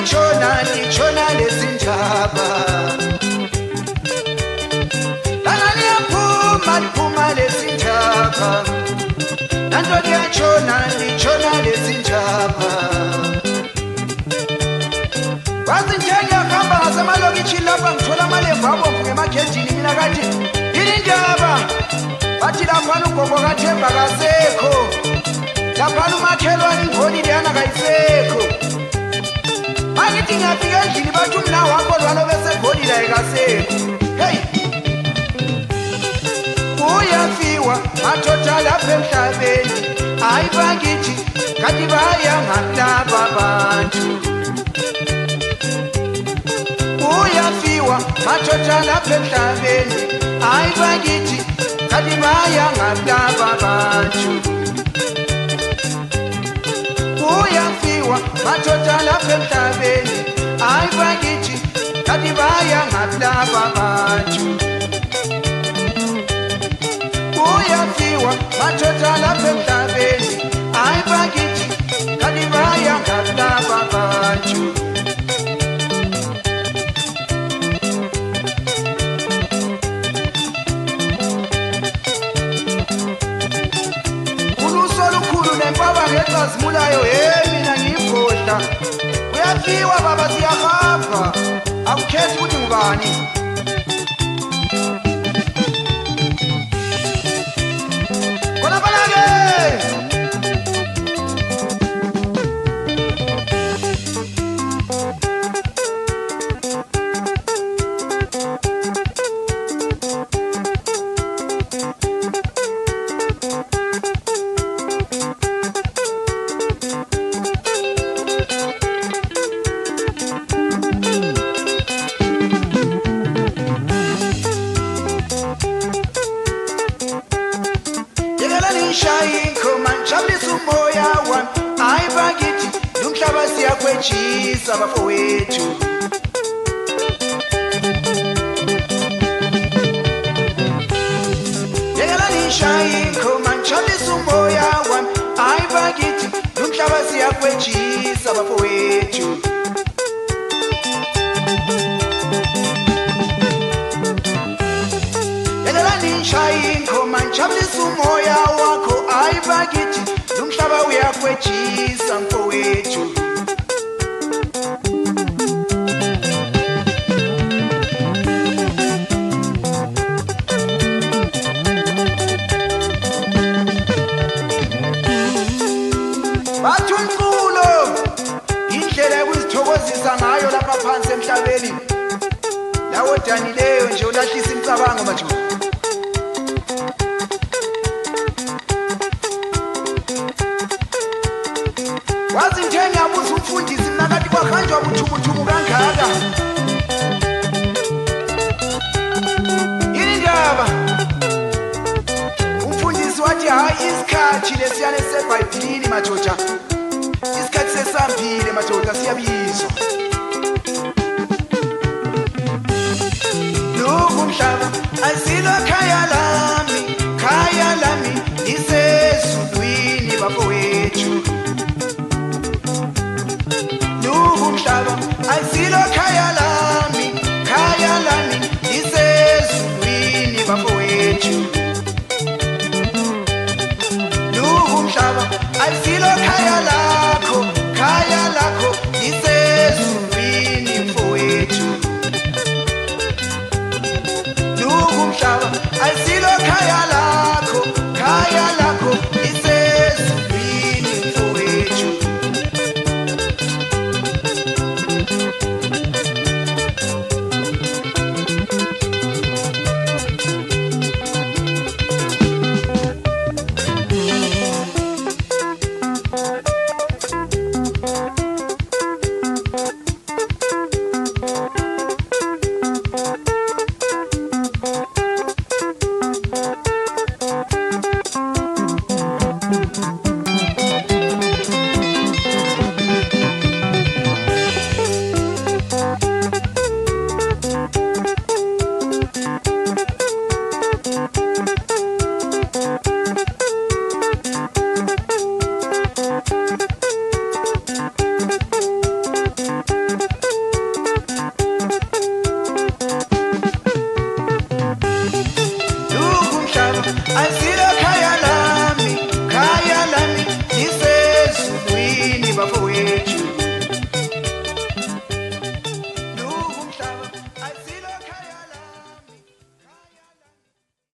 nditshona lezindaba lana liyaphuma lezindaba nanto nditshona lezindaba kwazi njengiyahamba ngasemalokitshini lapha ngithola amalembu abomvu ngemagedini mina kathi yini ndaba bathi laphana ugogo kaThemba kasekho laphana umakhelwane ingoni leyana kayisekho angithi ngiyafika endlini bathi umna wakho lwalo besegonile ayikasekho hey uyafiwa madoda lapha emhlabeni hayi bangithi kanti baya ngakulaba bantu uyafiwa madoda lapha emhlabeni hayi bangithi kanti baya ngakulaba bantu uyafiwa madoda lapha emhlabeni hayi bangithi kanti baya ngakulaba bantu uyafiwa madoda lapha emhlabeni hayi bangithi kanti baya ngakulaba bantu ngezazimulayo mina ngiyibhodla uyafiwa baba siyahamba akukhethi ukuthi ngubani khona balake Chisa bafowethu yekela nishayikho manjabisa umoya wami ayibakithi lumhlaba siyakwejisa bafowethu yekela nishayikho manjabisa umoya wakho ayibakithi lumhlaba uyakwejisa mfowethu ngayo lapha phansi emhlabeni lawo danileyo nje ulahlisa imicabango bathu wazi ngithenga yabuza umfundisi mina kanti kwahanjwa buthukuthuku kangaka yini ndaba umfundisi wathi hayi isikhathi lesiyane seBhayibhelini madoda isikhathi sesambile madoda siyabizwa